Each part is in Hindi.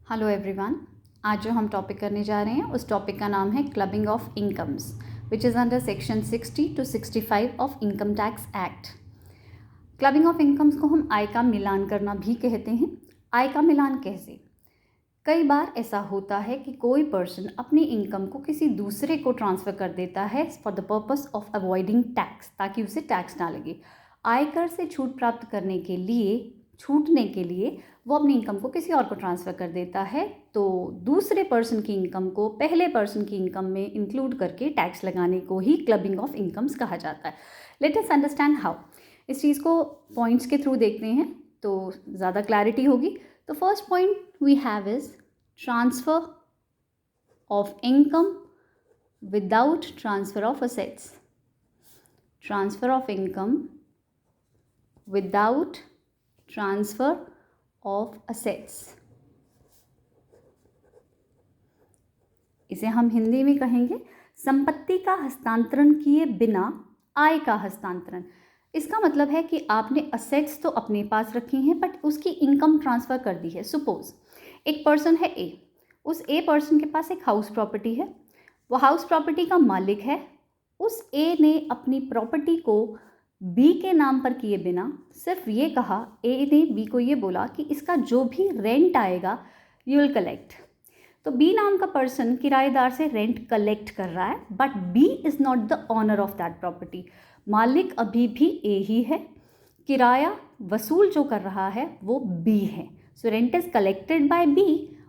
Hello everyone. आज जो हम टॉपिक करने जा रहे हैं उस टॉपिक का नाम है clubbing of incomes which is under section 60 to 65 of income tax act. Clubbing of incomes को हम आय का मिलान करना भी कहते हैं। आय का मिलान कैसे? कई बार ऐसा होता है कि कोई पर्सन अपनी इनकम को किसी दूसरे को ट्रांसफ़र कर देता है for the purpose of avoiding tax, ताकि उसे टैक्स ना लगे। आयकर से छूट प्राप्त करने के लिए, छूटने के लिए वो अपनी इनकम को किसी और को ट्रांसफ़र कर देता है, तो दूसरे पर्सन की इनकम को पहले पर्सन की इनकम में इंक्लूड करके टैक्स लगाने को ही क्लबिंग ऑफ इनकम्स कहा जाता है। Let us understand how. इस चीज़ को पॉइंट्स के थ्रू देखते हैं तो ज़्यादा क्लैरिटी होगी। तो first point we have is transfer of income without transfer of assets. Transfer of income without transfer of assets, इसे हम हिंदी में कहेंगे संपत्ति का हस्तांतरण किए बिना आय का हस्तांतरण। इसका मतलब है कि आपने असेट्स तो अपने पास रखी हैं बट उसकी इनकम ट्रांसफ़र कर दी है। सपोज एक पर्सन है ए, उस ए पर्सन के पास एक हाउस प्रॉपर्टी है, वो हाउस प्रॉपर्टी का मालिक है। उस ए ने अपनी प्रॉपर्टी को बी के नाम पर किए बिना सिर्फ ये कहा, ए ने बी को ये बोला कि इसका जो भी रेंट आएगा यू विल कलेक्ट। तो बी नाम का पर्सन किराएदार से रेंट कलेक्ट कर रहा है but B is not the owner of that property. मालिक अभी भी ए ही है, किराया वसूल जो कर रहा है वो बी है। So rent is collected by B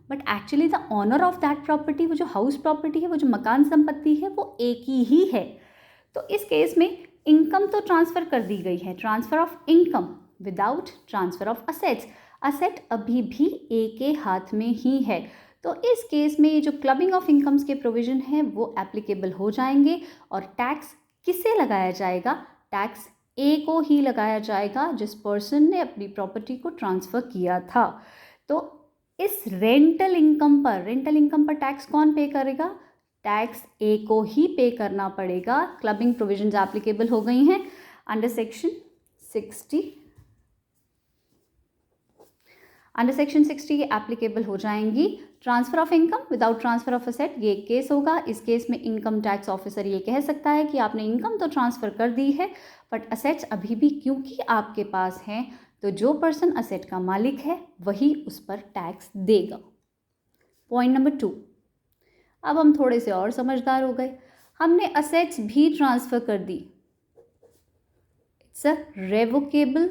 but actually the owner of that property, वो जो हाउस प्रॉपर्टी है, वो जो मकान संपत्ति है, वो ए की ही है। तो इस केस में इनकम तो ट्रांसफ़र कर दी गई है, transfer of income without transfer of assets. Asset अभी भी ए के हाथ में ही है। तो इस केस में ये जो क्लबिंग ऑफ इनकम्स के प्रोविज़न हैं वो एप्लीकेबल हो जाएंगे और टैक्स किसे लगाया जाएगा? टैक्स ए को ही लगाया जाएगा जिस पर्सन ने अपनी प्रॉपर्टी को ट्रांसफ़र किया था। तो इस रेंटल इनकम पर टैक्स कौन पे करेगा? टैक्स ए को ही पे करना पड़ेगा। क्लबिंग प्रोविजंस एप्लीकेबल हो गई हैं अंडर सेक्शन 60। अंडर सेक्शन 60 ये एप्लीकेबल हो जाएंगी। Transfer of income without transfer of asset, ये केस होगा। इस केस में इनकम टैक्स ऑफिसर ये कह सकता है कि आपने इनकम तो ट्रांसफ़र कर दी है बट असेट्स अभी भी क्योंकि आपके पास हैं, तो जो पर्सन असेट का मालिक है वही उस पर टैक्स देगा। पॉइंट नंबर 2, अब हम थोड़े से और समझदार हो गए। हमने असेट्स भी ट्रांसफ़र कर दी। It's a revocable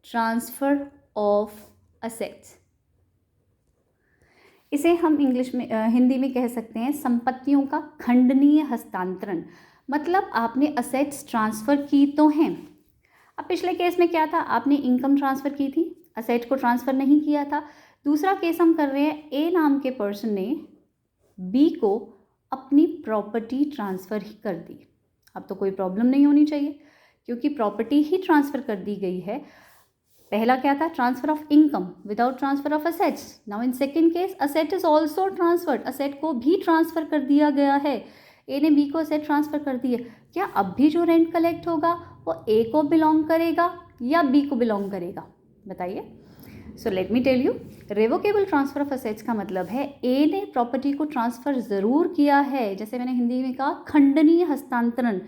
transfer of assets. इसे हम इंग्लिश में हिंदी में कह सकते हैं संपत्तियों का खंडनीय हस्तांतरण। मतलब आपने असेट्स ट्रांसफ़र की तो हैं। अब पिछले केस में क्या था? आपने इनकम ट्रांसफ़र की थी, असेट को ट्रांसफ़र नहीं किया था। दूसरा केस हम कर रहे हैं, ए नाम के पर्सन ने बी को अपनी प्रॉपर्टी ट्रांसफ़र ही कर दी। अब तो कोई प्रॉब्लम नहीं होनी चाहिए क्योंकि प्रॉपर्टी ही ट्रांसफ़र कर दी गई है। पहला क्या था? Transfer of income without transfer of assets. Now in second case asset is also transferred, asset को भी ट्रांसफ़र कर दिया गया है। ए ने बी को असेट ट्रांसफ़र कर दी है। क्या अब भी जो रेंट कलेक्ट होगा वो ए को बिलोंग करेगा या बी को बिलोंग करेगा? बताइए। So let me tell you, revocable transfer of assets का मतलब है ए ने प्रॉपर्टी को ट्रांसफ़र ज़रूर किया है, जैसे मैंने हिंदी में कहा खंडनीय हस्तांतरण।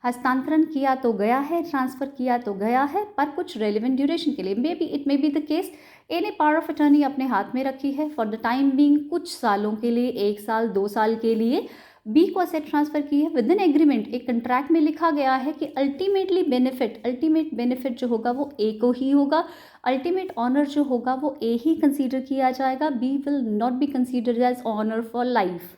हस्तांतरण किया तो गया है, ट्रांसफ़र किया तो गया है, पर कुछ रेलिवेंट ड्यूरेशन के लिए। May be it may be the case a ने पावर ऑफ अटर्नी अपने हाथ में रखी है फॉर द टाइम बीइंग, कुछ सालों के लिए, 1 साल 2 साल के लिए बी को असेट ट्रांसफ़र की है विद इन एग्रीमेंट। एक कंट्रैक्ट में लिखा गया है कि अल्टीमेट बेनिफिट जो होगा वो ए को ही होगा। अल्टीमेट ऑनर जो होगा वो ए ही कंसीडर किया जाएगा। B will not be considered as owner for life.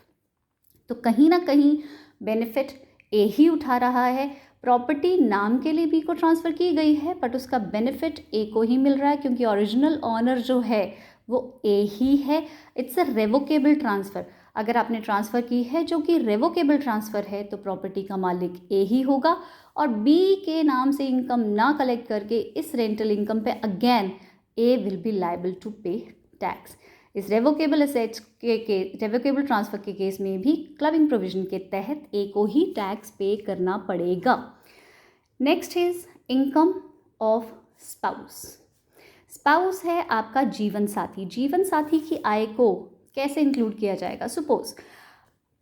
तो कहीं ना कहीं बेनिफिट ए ही उठा रहा है। प्रॉपर्टी नाम के लिए बी को ट्रांसफ़र की गई है बट उसका बेनिफिट ए को ही मिल रहा है क्योंकि ओरिजिनल ऑनर जो है वो ए ही है। It's a revocable transfer. अगर आपने ट्रांसफ़र की है जो कि रेवोकेबल ट्रांसफ़र है तो प्रॉपर्टी का मालिक ए ही होगा और बी के नाम से इनकम ना कलेक्ट करके इस रेंटल इनकम पे again A will be liable to pay tax. इस रेवोकेबल असेट्स के रेवोकेबल ट्रांसफ़र के केस में भी क्लबिंग प्रोविजन के तहत ए को ही टैक्स पे करना पड़ेगा। Next is income of spouse. Spouse है आपका जीवन साथी। जीवन साथी की आय को कैसे इंक्लूड किया जाएगा? सपोज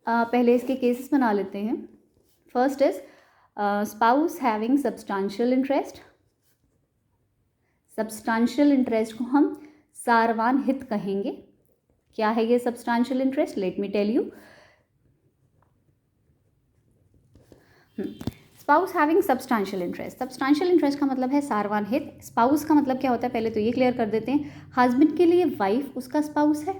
पहले इसके केसेस बना लेते हैं. First is spouse having substantial interest. Substantial interest को हम सारवान हित कहेंगे. क्या है ये substantial interest? Let me tell you. Spouse having substantial interest. Substantial interest का मतलब है सारवान हित. स्पाउस का मतलब क्या होता है, पहले तो ये क्लियर कर देते हैं. हस्बैंड के लिए वाइफ उसका स्पाउस है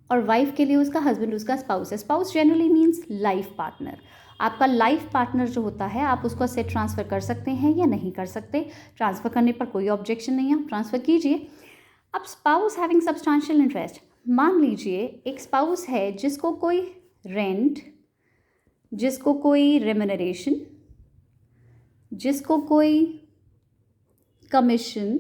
और वाइफ के लिए उसका हस्बैंड उसका स्पाउस है. Spouse generally means life partner. आपका लाइफ पार्टनर जो होता है, आप उसको असेट ट्रांसफ़र कर सकते हैं या नहीं कर सकते. ट्रांसफ़र करने पर कोई ऑब्जेक्शन नहीं है, आप ट्रांसफ़र कीजिए. अब स्पाउस हैविंग सब्सटेंशियल इंटरेस्ट, मान लीजिए एक स्पाउस है जिसको कोई रेंट, जिसको कोई रेम्यूनरेशन, जिसको कोई कमीशन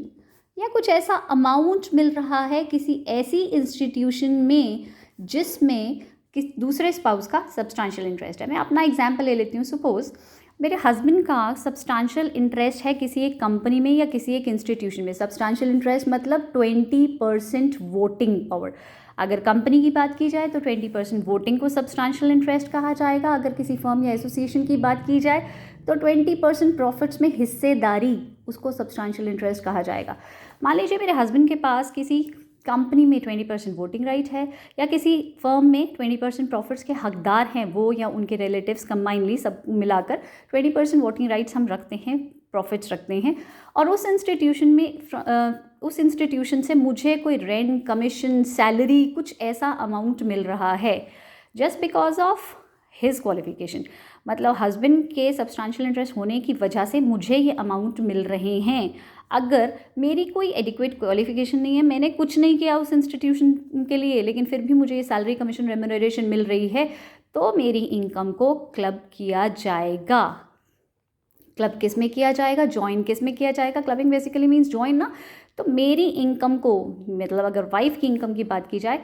या कुछ ऐसा अमाउंट मिल रहा है किसी ऐसी इंस्टीट्यूशन में जिसमें किस दूसरे स्पाउस का सब्सटेंशियल इंटरेस्ट है. मैं अपना एग्जांपल ले लेती हूँ. सपोज मेरे हस्बैंड का सब्सटेंशियल इंटरेस्ट है किसी एक कंपनी में या किसी एक इंस्टीट्यूशन में. सब्सटेंशियल इंटरेस्ट मतलब 20% वोटिंग पावर. अगर कंपनी की बात की जाए तो 20% वोटिंग को सब्सटेंशियल इंटरेस्ट कहा जाएगा. अगर किसी फर्म या एसोसिएशन की बात की जाए तो 20% प्रॉफिट्स में हिस्सेदारी, उसको सब्सटेंशियल इंटरेस्ट कहा जाएगा. मान लीजिए मेरे हस्बैंड के पास किसी कंपनी में 20% वोटिंग राइट है या किसी फर्म में 20% प्रॉफिट्स के हकदार हैं वो या उनके रिलेटिव्स कंबाइनली सब मिलाकर 20% वोटिंग राइट्स हम रखते हैं, प्रॉफिट्स रखते हैं. और उस इंस्टीट्यूशन से मुझे कोई रेंट, कमीशन, सैलरी, कुछ ऐसा अमाउंट मिल रहा है just because of his qualification. मतलब हस्बैंड के सब्सटेंशियल इंटरेस्ट होने की वजह से मुझे ये अमाउंट मिल रहे हैं. अगर मेरी कोई एडिक्वेट क्वालिफिकेशन नहीं है, मैंने कुछ नहीं किया उस इंस्टीट्यूशन के लिए, लेकिन फिर भी मुझे ये सैलरी, कमीशन, रेम्यूनरेशन मिल रही है, तो मेरी इनकम को क्लब किया जाएगा. क्लब किस में किया जाएगा? जॉइन किस में किया जाएगा? क्लबिंग बेसिकली मीन्स जॉइन ना. तो मेरी इनकम को, मतलब अगर वाइफ की इनकम की बात की जाए,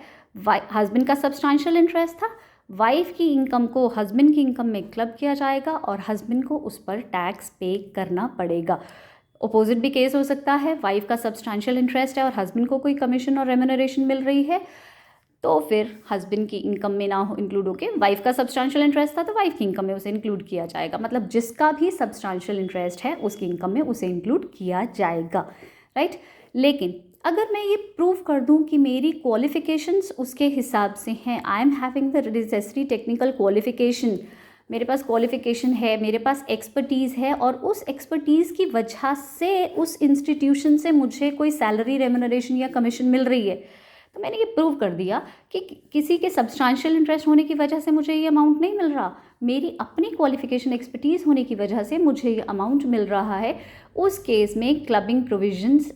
हस्बैंड का सब्सटेंशियल इंटरेस्ट था, वाइफ की इनकम को हस्बैंड की इनकम में क्लब किया जाएगा और हस्बैंड को उस पर टैक्स पे करना पड़ेगा. अपोजिट भी केस हो सकता है, वाइफ का सब्सटेंशियल इंटरेस्ट है और हस्बैंड को कोई कमीशन और रेम्यूनरेशन मिल रही है, तो फिर हस्बैंड की इनकम में ना इंक्लूड होके वाइफ का सब्सटेंशियल इंटरेस्ट था तो वाइफ की इनकम में उसे इंक्लूड किया जाएगा. मतलब जिसका भी सब्सटेंशियल इंटरेस्ट है उसकी इनकम में उसे इंक्लूड किया जाएगा. राइट. लेकिन अगर मैं ये प्रूव कर दूं कि मेरी क्वालिफ़िकेशंस उसके हिसाब से हैं, I am having the necessary technical qualification, मेरे पास क्वालिफ़िकेशन है, मेरे पास एक्सपर्टीज़ है और उस एक्सपर्टीज़ की वजह से उस इंस्टीट्यूशन से मुझे कोई सैलरी, रेम्यूनरेशन या कमीशन मिल रही है, तो मैंने ये प्रूव कर दिया कि किसी के सब्सटेंशियल इंटरेस्ट होने की वजह से मुझे ये अमाउंट नहीं मिल रहा, मेरी अपनी क्वालिफ़िकेशन, एक्सपर्टीज़ होने की वजह से मुझे ये अमाउंट मिल रहा है. उस केस में क्लबिंग प्रोविजंस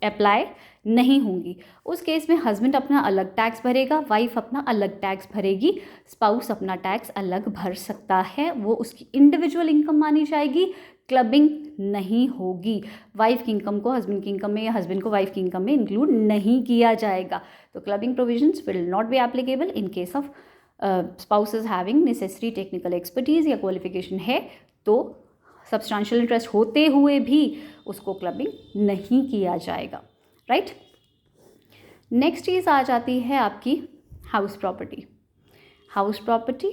अप्लाई नहीं होंगी. उस केस में हस्बैंड अपना अलग टैक्स भरेगा, वाइफ अपना अलग टैक्स भरेगी, स्पाउस अपना टैक्स अलग भर सकता है, वो उसकी इंडिविजुअल इनकम मानी जाएगी, क्लबिंग नहीं होगी. वाइफ की इनकम को हस्बैंड की इनकम में या हस्बैंड को वाइफ की इनकम में इंक्लूड नहीं किया जाएगा. तो clubbing provisions will not be applicable in case of spouses having necessary technical expertise या क्वालिफिकेशन है तो सब्सटेंशियल इंटरेस्ट होते हुए भी उसको क्लबिंग नहीं किया जाएगा. राइट. नेक्स्ट चीज़ आ जाती है आपकी हाउस प्रॉपर्टी. हाउस प्रॉपर्टी,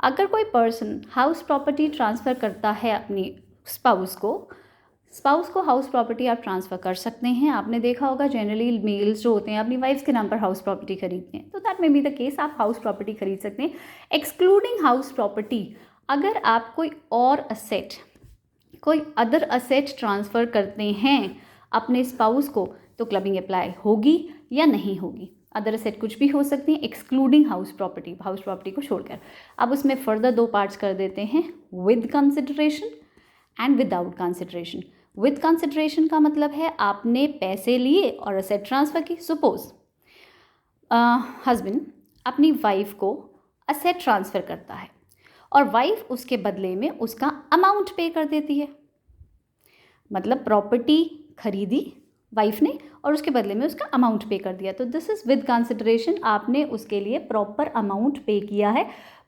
अगर कोई पर्सन हाउस प्रॉपर्टी ट्रांसफ़र करता है अपनी स्पाउस को हाउस प्रॉपर्टी आप ट्रांसफ़र कर सकते हैं. आपने देखा होगा जनरली मेल्स जो होते हैं अपनी वाइफ्स के नाम पर हाउस प्रॉपर्टी खरीदते हैं, तो that may be the case, आप हाउस प्रॉपर्टी खरीद सकते हैं. एक्सक्लूडिंग हाउस प्रॉपर्टी, अगर आप कोई अदर असेट ट्रांसफ़र करते हैं अपने स्पाउस को, तो क्लबिंग अप्लाई होगी या नहीं होगी. अदर असेट कुछ भी हो सकती हैं एक्सक्लूडिंग हाउस प्रॉपर्टी को छोड़कर. अब उसमें फर्दर 2 पार्ट्स कर देते हैं, with consideration and without consideration. With consideration का मतलब है आपने पैसे लिए और असेट ट्रांसफ़र की. सपोज हस्बैंड अपनी वाइफ को असेट ट्रांसफ़र करता है और वाइफ उसके बदले में उसका अमाउंट पे कर देती है. मतलब प्रॉपर्टी खरीदी वाइफ ने और उसके बदले में उसका अमाउंट पे कर दिया, तो दिस इज़ विद कंसिडरेशन. आपने उसके लिए प्रॉपर अमाउंट पे किया है,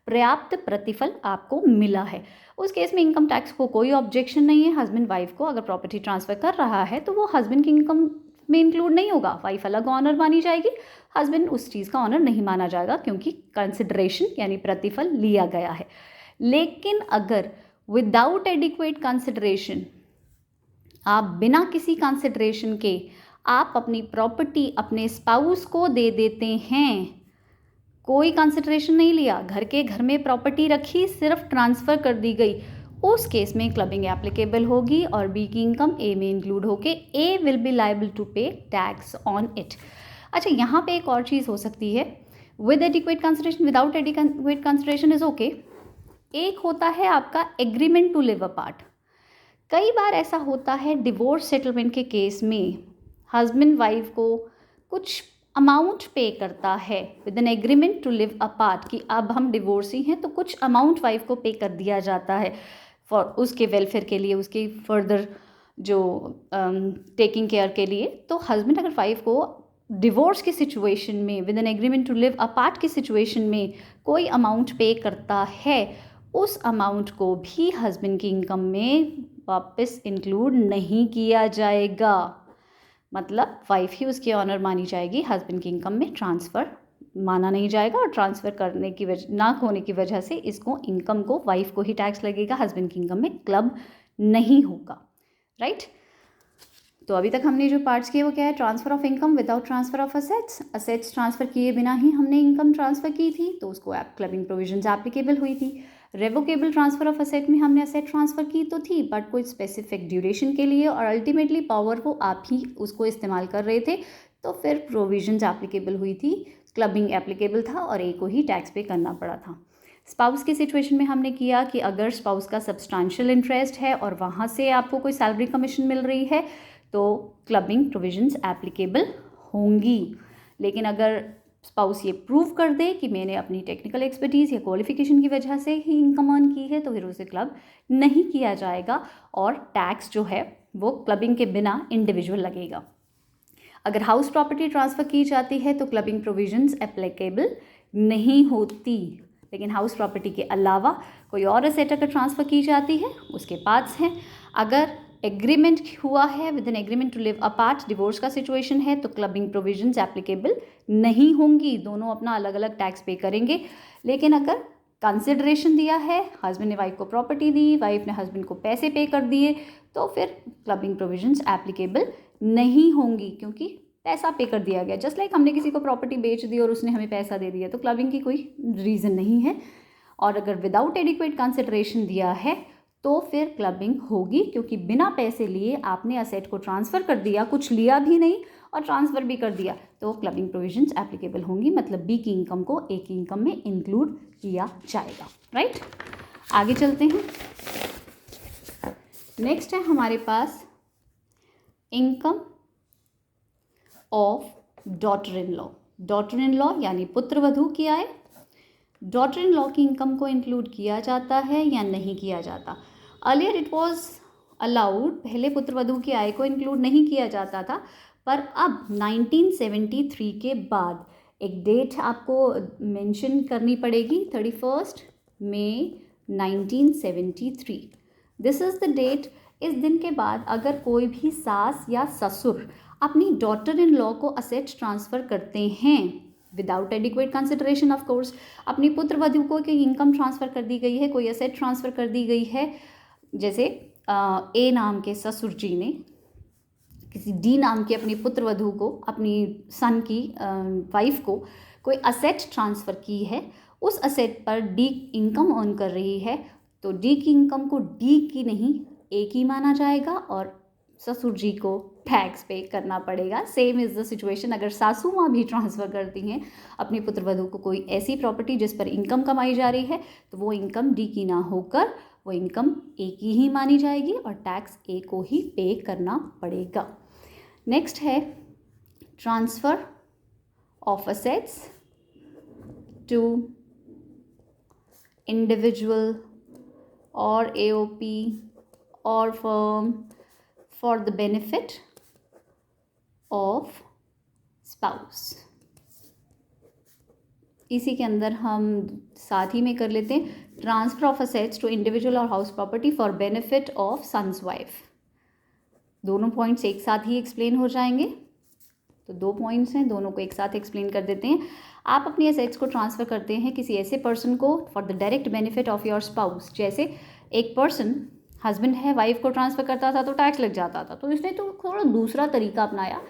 पर्याप्त प्रतिफल आपको मिला है. उस केस में इनकम टैक्स को कोई ऑब्जेक्शन नहीं है. हस्बैंड वाइफ को अगर प्रॉपर्टी ट्रांसफ़र कर रहा है तो वो हस्बैंड की इनकम में इंक्लूड नहीं होगा, वाइफ अलग ऑनर मानी जाएगी, हस्बैंड उस चीज़ का ऑनर नहीं माना जाएगा क्योंकि कंसिडरेशन यानी प्रतिफल लिया गया है। लेकिन अगर विदाउट एडिक्वेट कंसिडरेशन, आप बिना किसी कंसिडरेशन के आप अपनी प्रॉपर्टी अपने स्पाउस को दे देते हैं, कोई कंसिडरेशन नहीं लिया, घर में प्रॉपर्टी रखी, सिर्फ ट्रांसफ़र कर दी गई, उस केस में क्लबिंग एप्लीकेबल होगी और बी की इनकम ए में इंक्लूड होके ए will be liable to pay tax on it. अच्छा, यहाँ पे एक और चीज़ हो सकती है, with adequate consideration, without adequate consideration is okay. एक होता है आपका एग्रीमेंट टू लिव अपार्ट। कई बार ऐसा होता है डिवोर्स सेटलमेंट के केस में हस्बैंड वाइफ को कुछ अमाउंट पे करता है with an agreement to live apart कि अब हम डिवोर्सी हैं, तो कुछ अमाउंट वाइफ को पे कर दिया जाता है फॉर उसके वेलफेयर के लिए, उसके फर्दर जो टेकिंग केयर के लिए। तो हस्बैंड अगर वाइफ को डिवोर्स की सिचुएशन में with an agreement to live apart की सिचुएशन में कोई अमाउंट पे करता है, उस अमाउंट को भी हस्बैंड की इनकम में वापस इंक्लूड नहीं किया जाएगा। मतलब वाइफ ही उसकी ऑनर मानी जाएगी, हस्बैंड की इनकम में ट्रांसफ़र माना नहीं जाएगा, और ट्रांसफ़र करने की वजह ना होने की वजह से इसको इनकम को वाइफ को ही टैक्स लगेगा, हस्बैंड की इनकम में क्लब नहीं होगा। राइट? तो अभी तक हमने जो पार्ट्स किए वो क्या है, transfer of income without transfer of assets. Assets transfer किए बिना ही हमने इनकम ट्रांसफ़र की थी, तो उसको क्लबिंग प्रोविजंस एप्लीकेबल हुई थी। रेवोकेबल ट्रांसफ़र ऑफ असेट में हमने असेट ट्रांसफ़र की तो थी, बट कोई स्पेसिफिक ड्यूरेशन के लिए, और अल्टीमेटली पावर वो आप ही उसको इस्तेमाल कर रहे थे, तो फिर प्रोविजंस एप्लीकेबल हुई थी, क्लबिंग एप्लीकेबल था और एक को ही टैक्स पे करना पड़ा था। स्पाउस की सिचुएशन में हमने किया कि अगर स्पाउस का सब्सटेंशियल इंटरेस्ट है और वहाँ से आपको कोई सैलरी कमीशन मिल रही है तो क्लबिंग प्रोविजंस एप्लीकेबल होंगी। लेकिन अगर स्पाउस ये प्रूव कर दे कि मैंने अपनी टेक्निकल एक्सपर्टीज़ या क्वालिफिकेशन की वजह से ही इनकम अर्न की है, तो फिर उसे क्लब नहीं किया जाएगा और टैक्स जो है वो क्लबिंग के बिना इंडिविजुअल लगेगा। अगर हाउस प्रॉपर्टी ट्रांसफ़र की जाती है तो क्लबिंग प्रोविजंस एप्लीकेबल नहीं होती, लेकिन हाउस प्रॉपर्टी के अलावा कोई और एसेट अगर ट्रांसफ़र की जाती है उसके पास हैं। अगर एग्रीमेंट हुआ है with an agreement to live apart, divorce का सिचुएशन है, तो क्लबिंग प्रोविजंस एप्लीकेबल नहीं होंगी, दोनों अपना अलग अलग टैक्स पे करेंगे। लेकिन अगर कंसिडरेशन दिया है, हस्बैंड ने वाइफ को प्रॉपर्टी दी, वाइफ ने हस्बैंड को पैसे पे कर दिए, तो फिर क्लबिंग प्रोविजंस एप्लीकेबल नहीं होंगी क्योंकि पैसा पे कर दिया गया। जस्ट लाइक हमने किसी को प्रॉपर्टी बेच दी और उसने हमें पैसा दे दिया, तो क्लबिंग की कोई रीज़न नहीं है। और अगर विदाउट एडिक्वेट कंसिडरेशन दिया है तो फिर क्लबिंग होगी, क्योंकि बिना पैसे लिए आपने असेट को ट्रांसफ़र कर दिया, कुछ लिया भी नहीं और ट्रांसफ़र भी कर दिया, तो क्लबिंग प्रोविजंस एप्लीकेबल होंगी। मतलब बी की इनकम को ए की इनकम में इंक्लूड किया जाएगा। राइट? आगे चलते हैं। नेक्स्ट है हमारे पास income of daughter in law. Daughter in law यानी पुत्रवधू की आय, डॉटर इन लॉ की इनकम को इंक्लूड किया जाता है या नहीं किया जाता। अर्लियर इट वॉज अलाउड, पहले पुत्रवधू की आय को इंक्लूड नहीं किया जाता था, पर अब 1973 के बाद एक डेट आपको मेंशन करनी पड़ेगी, 31 मई 1973। This is the date. इस दिन के बाद अगर कोई भी सास या ससुर अपनी डॉटर इन लॉ को असेट ट्रांसफ़र करते हैं without adequate consideration, of course, अपनी पुत्रवधू को कोई इनकम ट्रांसफ़र कर दी गई है, कोई असेट ट्रांसफ़र कर दी गई है, जैसे ए नाम के ससुर जी ने किसी डी नाम की अपनी पुत्रवधू को, अपनी सन की वाइफ को कोई असेट ट्रांसफ़र की है, उस असेट पर डी इनकम अर्न कर रही है, तो डी की इनकम को डी की नहीं ए की माना जाएगा और ससुर जी को टैक्स पे करना पड़ेगा। सेम इज़ द सिचुएशन अगर सासू माँ भी ट्रांसफ़र करती हैं अपनी पुत्रवधू को कोई ऐसी प्रॉपर्टी जिस पर इनकम कमाई जा रही है, तो वो इनकम डी की ना होकर वो इनकम ए की ही मानी जाएगी और टैक्स ए को ही पे करना पड़ेगा। नेक्स्ट है transfer of assets to individual और एओपी और firm for the benefit of spouse. इसी के अंदर हम साथ ही में कर लेते हैं transfer of assets to individual और house property for benefit of sons wife. दोनों पॉइंट्स एक साथ ही एक्सप्लेन हो जाएंगे। तो 2 पॉइंट्स हैं, दोनों को एक साथ एक्सप्लेन कर देते हैं। आप अपनी एसेट्स को ट्रांसफ़र करते हैं किसी ऐसे पर्सन को for the direct benefit of your spouse. जैसे एक पर्सन हस्बैंड है, वाइफ को ट्रांसफ़र करता था तो टैक्स लग जाता था, तो इसने तो थोड़ा दूसरा तरीका अपनाया।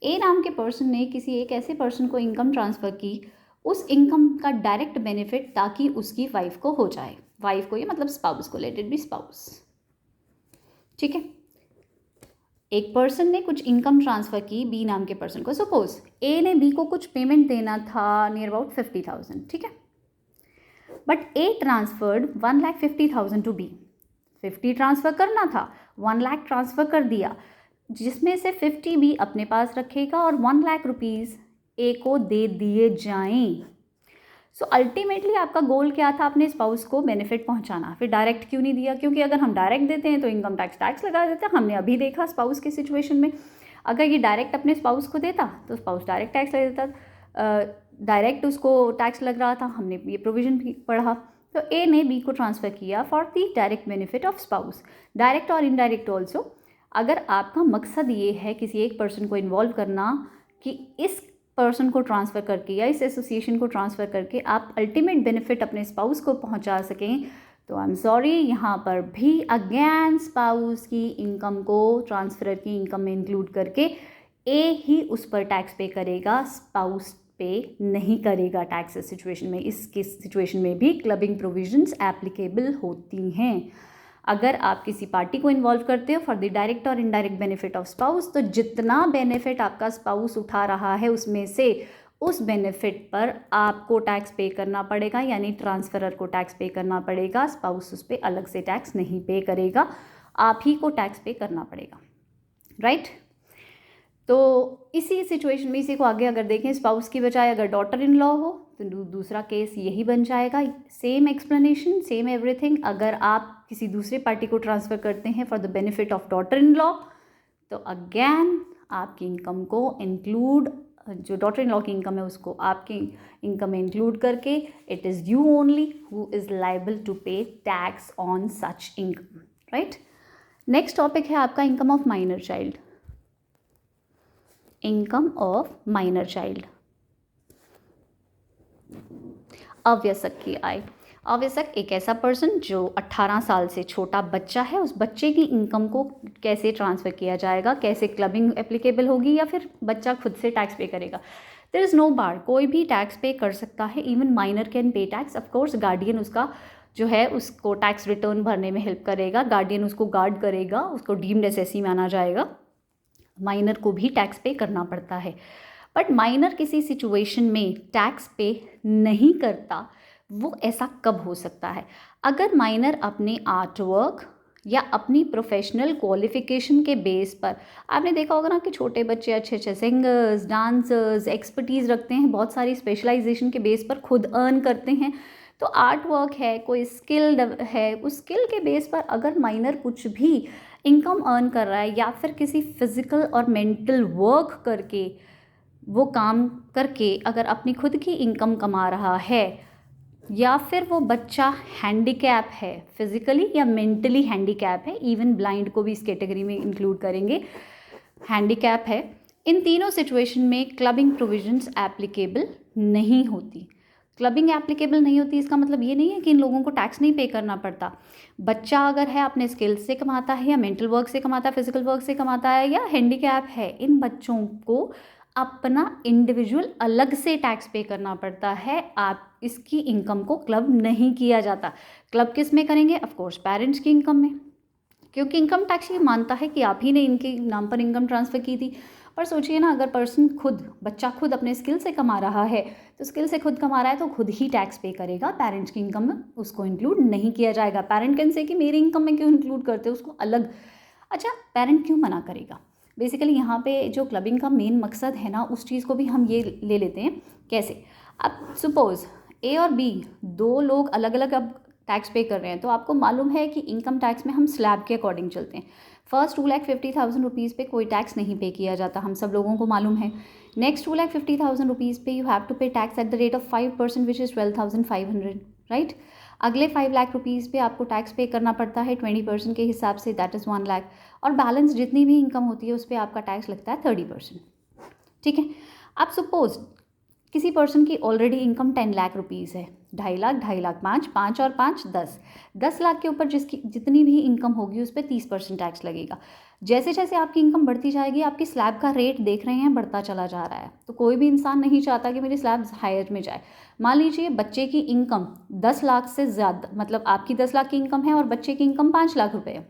ए नाम के पर्सन ने किसी एक ऐसे पर्सन को इनकम ट्रांसफ़र की, उस इनकम का डायरेक्ट बेनिफिट ताकि उसकी वाइफ को हो जाए। वाइफ को, ये मतलब स्पाउस को, लेट इट बी स्पाउस, ठीक है। एक पर्सन ने कुछ इनकम ट्रांसफ़र की बी नाम के पर्सन को। सपोज ए ने बी को कुछ पेमेंट देना था नियर अबाउट 50,000, ठीक है, but A transferred 1,50,000 to B. 50 transfer करना था, 1 लाख ट्रांसफ़र कर दिया, जिसमें से 50 बी अपने पास रखेगा और 1 लाख रुपीज़ ए को दे दिए जाएं। सो अल्टीमेटली आपका गोल क्या था? अपने स्पाउस को बेनिफिट पहुंचाना। फिर डायरेक्ट क्यों नहीं दिया? क्योंकि अगर हम डायरेक्ट देते हैं तो इनकम टैक्स लगा देते हैं। हमने अभी देखा स्पाउस की सिचुएशन में, अगर ये डायरेक्ट अपने स्पाउस को देता तो स्पाउस डायरेक्ट टैक्स लग देता, डायरेक्ट उसको टैक्स लग रहा था, हमने ये प्रोविज़न भी पढ़ा। तो ए ने बी को ट्रांसफ़र किया for the direct benefit of spouse, direct और इनडायरेक्ट ऑल्सो। अगर आपका मकसद ये है किसी एक पर्सन को इन्वॉल्व करना कि इस पर्सन को ट्रांसफ़र करके या इस एसोसिएशन को ट्रांसफ़र करके आप अल्टीमेट बेनिफिट अपने स्पाउस को पहुंचा सकें, तो आई एम सॉरी, यहाँ पर भी अगेन स्पाउस की इनकम को ट्रांसफ़र की इनकम में इंक्लूड करके ए ही उस पर टैक्स पे करेगा, स्पाउस पे नहीं करेगा टैक्स। सिचुएशन में, इसके सिचुएशन में भी क्लबिंग प्रोविजंस एप्लीकेबल होती हैं। अगर आप किसी पार्टी को इन्वॉल्व करते हो फॉर द डायरेक्ट और इनडायरेक्ट बेनिफिट ऑफ स्पाउस, तो जितना बेनिफिट आपका स्पाउस उठा रहा है उसमें से उस बेनिफिट पर आपको टैक्स पे करना पड़ेगा, यानी ट्रांसफरर को टैक्स पे करना पड़ेगा। स्पाउस उस पर अलग से टैक्स नहीं पे करेगा, आप ही को टैक्स पे करना पड़ेगा, राइट। तो इसी सिचुएशन में, इसी को आगे अगर देखें, स्पाउस की बजाय अगर डॉटर इन लॉ हो तो दूसरा केस यही बन जाएगा। Same explanation, same everything. अगर आप किसी दूसरे पार्टी को ट्रांसफ़र करते हैं for the benefit of daughter in law, तो अगेन आपकी इनकम को इंक्लूड, जो डॉटर इन लॉ की इनकम है उसको आपकी इनकम में इंक्लूड करके, it is you only who is liable to pay tax on such income, right. Next topic है आपका income of minor child. Income of minor child, अवयस्क की आय। अवयस्क एक ऐसा पर्सन जो 18 साल से छोटा बच्चा है, उस बच्चे की इनकम को कैसे ट्रांसफ़र किया जाएगा, कैसे क्लबिंग एप्लीकेबल होगी या फिर बच्चा खुद से टैक्स पे करेगा। देयर इज़ नो बार, कोई भी टैक्स पे कर सकता है, even minor can pay tax. Of course guardian उसका जो है उसको टैक्स रिटर्न भरने में हेल्प करेगा, गार्डियन उसको गार्ड करेगा, उसको डीम्ड एसएससी माना जाएगा। माइनर को भी टैक्स पे करना पड़ता है, बट माइनर किसी सिचुएशन में टैक्स पे नहीं करता, वो ऐसा कब हो सकता है? अगर माइनर अपने आर्ट वर्क या अपनी प्रोफेशनल क्वालिफिकेशन के बेस पर, आपने देखा होगा ना कि छोटे बच्चे अच्छे अच्छे सिंगर्स, डांसर्स, एक्सपर्टीज़ रखते हैं, बहुत सारी स्पेशलाइजेशन के बेस पर खुद अर्न करते हैं। तो आर्ट वर्क है, कोई स्किल है, उस स्किल के बेस पर अगर माइनर कुछ भी इनकम अर्न कर रहा है या फिर किसी फिज़िकल और मेंटल वर्क करके, वो काम करके अगर अपनी खुद की इनकम कमा रहा है, या फिर वो बच्चा हैंडीकैप है, फिज़िकली या मेंटली हैंडीकैप है, इवन ब्लाइंड को भी इस कैटेगरी में इंक्लूड करेंगे, हैंडीकैप है, इन तीनों सिचुएशन में क्लबिंग प्रोविजंस एप्लीकेबल नहीं होती। क्लबिंग एप्लीकेबल नहीं होती, इसका मतलब ये नहीं है कि इन लोगों को टैक्स नहीं पे करना पड़ता। बच्चा अगर है अपने स्किल्स से कमाता है या मेंटल वर्क से कमाता है, फिजिकल वर्क से कमाता है या हैंडीकैप है, इन बच्चों को अपना इंडिविजुअल अलग से टैक्स पे करना पड़ता है। आप इसकी इनकम को क्लब नहीं किया जाता। क्लब किस में करेंगे? ऑफकोर्स पेरेंट्स की इनकम में, क्योंकि इनकम टैक्स ये मानता है कि आप ही ने इनके नाम पर इनकम ट्रांसफ़र की थी। पर सोचिए ना, अगर पर्सन खुद, बच्चा खुद अपने स्किल से कमा रहा है, तो स्किल से खुद कमा रहा है तो खुद ही टैक्स पे करेगा, पेरेंट्स की इनकम में उसको इंक्लूड नहीं किया जाएगा। पेरेंट कैन से कि मेरी इनकम में क्यों इंक्लूड करते हो उसको अलग। अच्छा, पेरेंट क्यों मना करेगा? बेसिकली यहाँ पे जो क्लबिंग का मेन मकसद है ना, उस चीज़ को भी हम ये ले लेते हैं। कैसे? अब सपोज़ ए और बी दो लोग अलग अलग अब टैक्स पे कर रहे हैं, तो आपको मालूम है कि इनकम टैक्स में हम स्लैब के अकॉर्डिंग चलते हैं। फर्स्ट 2,50,000 रुपीज़ पे कोई टैक्स नहीं पे किया जाता, हम सब लोगों को मालूम है। नेक्स्ट 2,50,000 रुपीज़ पे you have to pay tax at the rate of 5% which is 12,500, right. अगले 5 लाख रुपीज़ पे आपको टैक्स पे करना पड़ता है 20% के हिसाब से, दैट इज़ 1 लाख। और बैलेंस जितनी भी इनकम होती है उस पर आपका टैक्स लगता है 30%, ठीक है। अब सपोज किसी पर्सन की ऑलरेडी इनकम 10 लाख रुपीज़ है, 2.5 लाख, 2.5 लाख, 5 और 5 10 लाख के ऊपर जिसकी जितनी भी इनकम होगी उस पर 30% टैक्स लगेगा। जैसे जैसे आपकी इनकम बढ़ती जाएगी आपकी स्लैब का रेट देख रहे हैं बढ़ता चला जा रहा है। तो कोई भी इंसान नहीं चाहता कि मेरी स्लैब हायर में जाए। मान लीजिए बच्चे की इनकम 10 लाख से ज़्यादा, मतलब आपकी 10 लाख की इनकम है और बच्चे की इनकम 5 लाख रुपये है।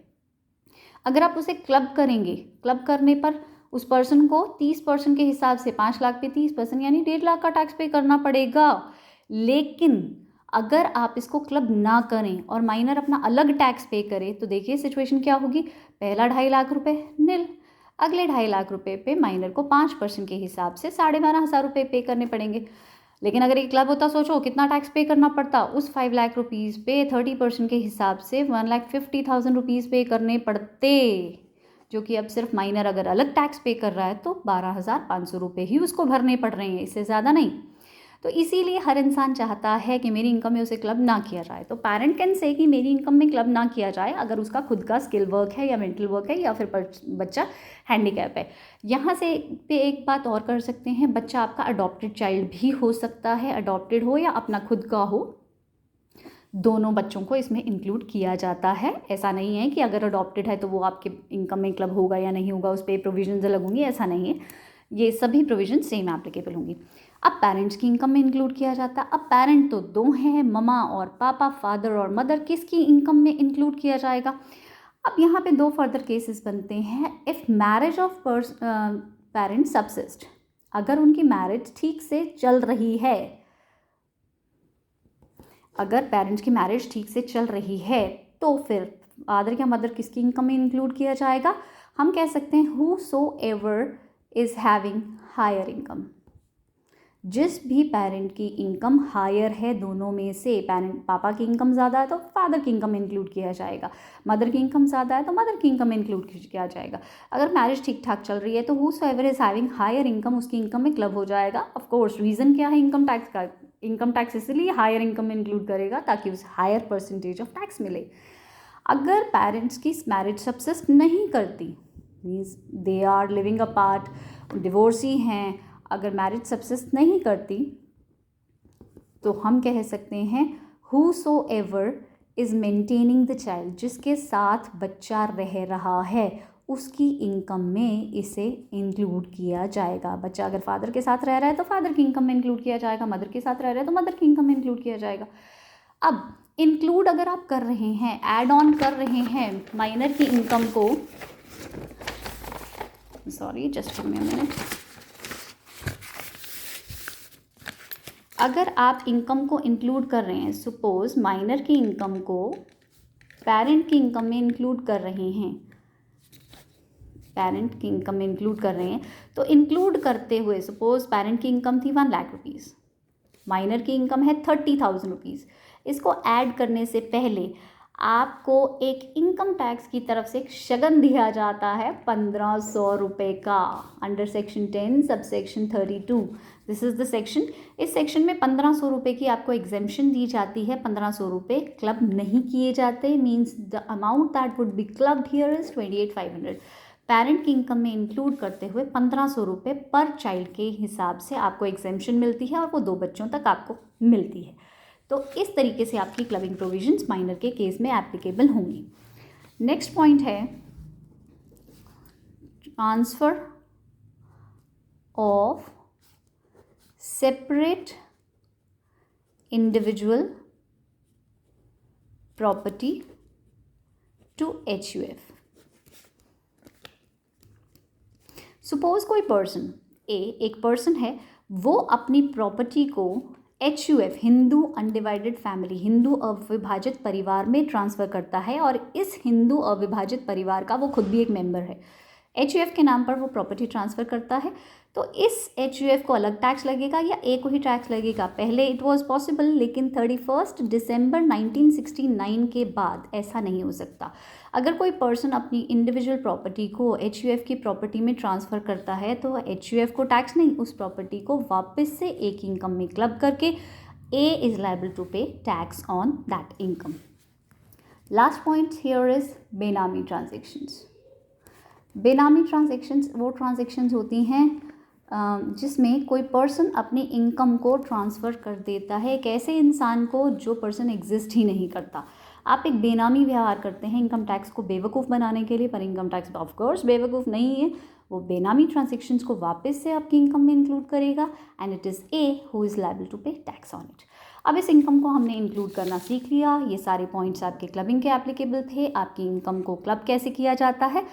अगर आप उसे क्लब करेंगे, क्लब करने पर उस पर्सन को 30% के हिसाब से 5 लाख पे 30% यानी 1.5 लाख का टैक्स पे करना पड़ेगा। लेकिन अगर आप इसको क्लब ना करें और माइनर अपना अलग टैक्स पे करे तो देखिए सिचुएशन क्या होगी। पहला 2.5 लाख रुपए निल, अगले 2.5 लाख रुपए पे माइनर को 5% के हिसाब से 12,500 रुपये पे करने पड़ेंगे। लेकिन अगर एक क्लब होता, सोचो कितना टैक्स पे करना पड़ता, उस 5 लाख रुपीज़ पे 30% के हिसाब से 1,50,000 रुपीज़ पे करने पड़ते, जो कि अब सिर्फ माइनर अगर अलग टैक्स पे कर रहा है तो 12,500 रुपये ही उसको भरने पड़ रहे हैं, इससे ज़्यादा नहीं। तो इसीलिए हर इंसान चाहता है कि मेरी इनकम में उसे क्लब ना किया जाए। तो पेरेंट कैन से कि मेरी इनकम में क्लब ना किया जाए अगर उसका खुद का स्किल वर्क है या मेंटल वर्क है या फिर बच्चा हैंडीकैप है। यहाँ से पे एक बात और कर सकते हैं, बच्चा आपका अडॉप्टेड चाइल्ड भी हो सकता है, अडॉप्टेड हो या अपना खुद का हो, दोनों बच्चों को इसमें इंक्लूड किया जाता है। ऐसा नहीं है कि अगर अडॉप्टेड है तो वो आपके इनकम में क्लब होगा या नहीं होगा, उस पर प्रोविजन अलग होंगी, ऐसा नहीं है। ये सभी प्रोविजन सेम एप्लीकेबल होंगी। अब पेरेंट्स की इनकम में इंक्लूड किया जाता है। अब पेरेंट तो दो हैं, ममा और पापा, फादर और मदर, किसकी इनकम में इंक्लूड किया जाएगा। अब यहाँ पे दो फर्दर केसेस बनते हैं। If marriage of parents subsist, अगर उनकी मैरिज ठीक से चल रही है, अगर पेरेंट्स की मैरिज ठीक से चल रही है तो फिर फादर या मदर किसकी इनकम में इंक्लूड किया जाएगा। हम कह सकते हैं whosoever is having higher income. जिस भी पेरेंट की इनकम हायर है दोनों में से, पेरेंट पापा की इनकम ज़्यादा है तो फादर की इनकम इंक्लूड किया जाएगा, मदर की इनकम ज़्यादा है तो मदर की इनकम इंक्लूड किया जाएगा। अगर मैरिज ठीक ठाक चल रही है तो whosoever is having higher income उसकी इनकम में क्लब हो जाएगा। ऑफ कोर्स रीज़न क्या है, इनकम टैक्स का। इनकम टैक्स इसलिए हायर इनकम में इंक्लूड करेगा ताकि उसे हायर परसेंटेज ऑफ टैक्स मिले। अगर पेरेंट्स की मैरिज सब्सिस्ट नहीं करती, means they are living apart, divorcee हैं, अगर मैरिज सब्सिस्ट नहीं करती तो हम कह सकते हैं whosoever is maintaining the child, जिसके साथ बच्चा रह रहा है उसकी इनकम में इसे इंक्लूड किया जाएगा। बच्चा अगर फादर के साथ रह रहा है तो फादर की इनकम में इंक्लूड किया जाएगा, मदर के साथ रह रहा है तो मदर की इनकम में इंक्लूड किया जाएगा। अब इंक्लूड अगर आप कर रहे हैं, ऐड ऑन कर रहे हैं माइनर की इनकम को, sorry just give me a minute, अगर आप इनकम को इंक्लूड कर रहे हैं, सपोज माइनर की इनकम को पेरेंट की इनकम में इंक्लूड कर रहे हैं, पेरेंट की इनकम में इंक्लूड कर रहे हैं, तो इंक्लूड करते हुए सपोज पेरेंट की इनकम थी 1 लाख रुपीज़, माइनर की इनकम है 30,000 रुपीज़। इसको ऐड करने से पहले आपको एक इनकम टैक्स की तरफ से एक शगन दिया जाता है 1,500 रुपये का, under section 10 sub section 32। This is the section. इस सेक्शन में 1,500 रुपये की आपको एग्जेम्पशन दी जाती है। 1,500 रुपये क्लब नहीं किए जाते, means the amount that would be clubbed here is 28,500। Parent की इनकम में इंक्लूड करते हुए 1,500 रुपये पर चाइल्ड के हिसाब से आपको एग्जेम्पशन मिलती है और वो 2 बच्चों तक आपको मिलती है। तो इस तरीके से आपकी क्लबिंग प्रोविजंस माइनर के केस में एप्लीकेबल होंगी। नेक्स्ट पॉइंट है transfer of separate individual property to HUF। Suppose कोई पर्सन एक पर्सन है, वो अपनी प्रॉपर्टी को HUF Hindu undivided family, Hindu अविभाजित परिवार में ट्रांसफ़र करता है और इस हिंदू अविभाजित परिवार का वो खुद भी एक मेंबर है। HUF के नाम पर वो प्रॉपर्टी ट्रांसफ़र करता है, तो इस HUF को अलग टैक्स लगेगा या एक को ही टैक्स लगेगा। पहले इट वाज पॉसिबल, लेकिन 31 दिसंबर 1969 के बाद ऐसा नहीं हो सकता। अगर कोई पर्सन अपनी इंडिविजुअल प्रॉपर्टी को HUF की प्रॉपर्टी में ट्रांसफ़र करता है तो HUF को टैक्स नहीं, उस प्रॉपर्टी को वापस से एक इनकम में क्लब करके A is liable to pay tax on that income. Last point here is बेनामी ट्रांजेक्शन्स। बेनामी ट्रांजेक्शन्स वो ट्रांजेक्शन्स होती हैं जिसमें कोई पर्सन अपनी इनकम को ट्रांसफ़र कर देता है एक ऐसे इंसान को जो पर्सन एग्जिस्ट ही नहीं करता। आप एक बेनामी व्यवहार करते हैं इनकम टैक्स को बेवकूफ़ बनाने के लिए, पर इनकम टैक्स ऑफ कोर्स बेवकूफ़ नहीं है, वो बेनामी ट्रांजेक्शन्स को वापस से आपकी इनकम में इंक्लूड करेगा and it is A who is liable to pay tax on it. अब इस इनकम को हमने इंक्लूड करना सीख लिया। ये सारे पॉइंट्स आपके क्लबिंग के एप्लीकेबल थे। आपकी इनकम को क्लब कैसे किया जाता है,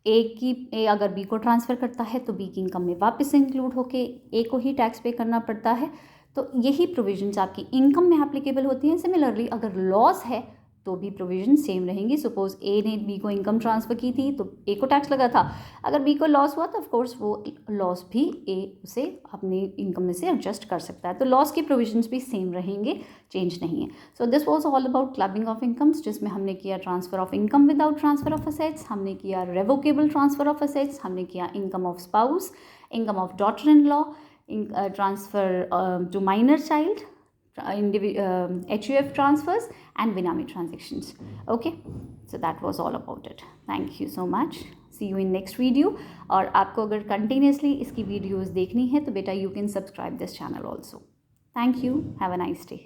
ए अगर बी को ट्रांसफ़र करता है तो बी की इनकम में वापस से इंक्लूड होके ए को ही टैक्स पे करना पड़ता है। तो यही प्रोविजंस आपकी इनकम में एप्लीकेबल होती हैं। सिमिलरली अगर लॉस है तो भी प्रोविजन सेम रहेंगी। सपोज ए ने बी को इनकम ट्रांसफ़र की थी तो ए को टैक्स लगा था, अगर बी को लॉस हुआ तो ऑफकोर्स वो लॉस भी ए उसे अपनी इनकम में से एडजस्ट कर सकता है। तो लॉस की प्रोविजंस भी सेम रहेंगे, चेंज नहीं है। So this was all about clubbing of incomes, जिसमें हमने किया transfer of income without transfer of assets, हमने किया रेवोकेबल ट्रांसफ़र ऑफ असेट्स, हमने किया income of spouse, income of daughter in law, transfer to minor child, HUF transfers and Benami transactions. Okay, so that was all about it. Thank you so much. See you in next video. और आपको अगर continuously इसकी videos देखनी है तो बेटा you can subscribe this channel also. Thank you. Have a nice day.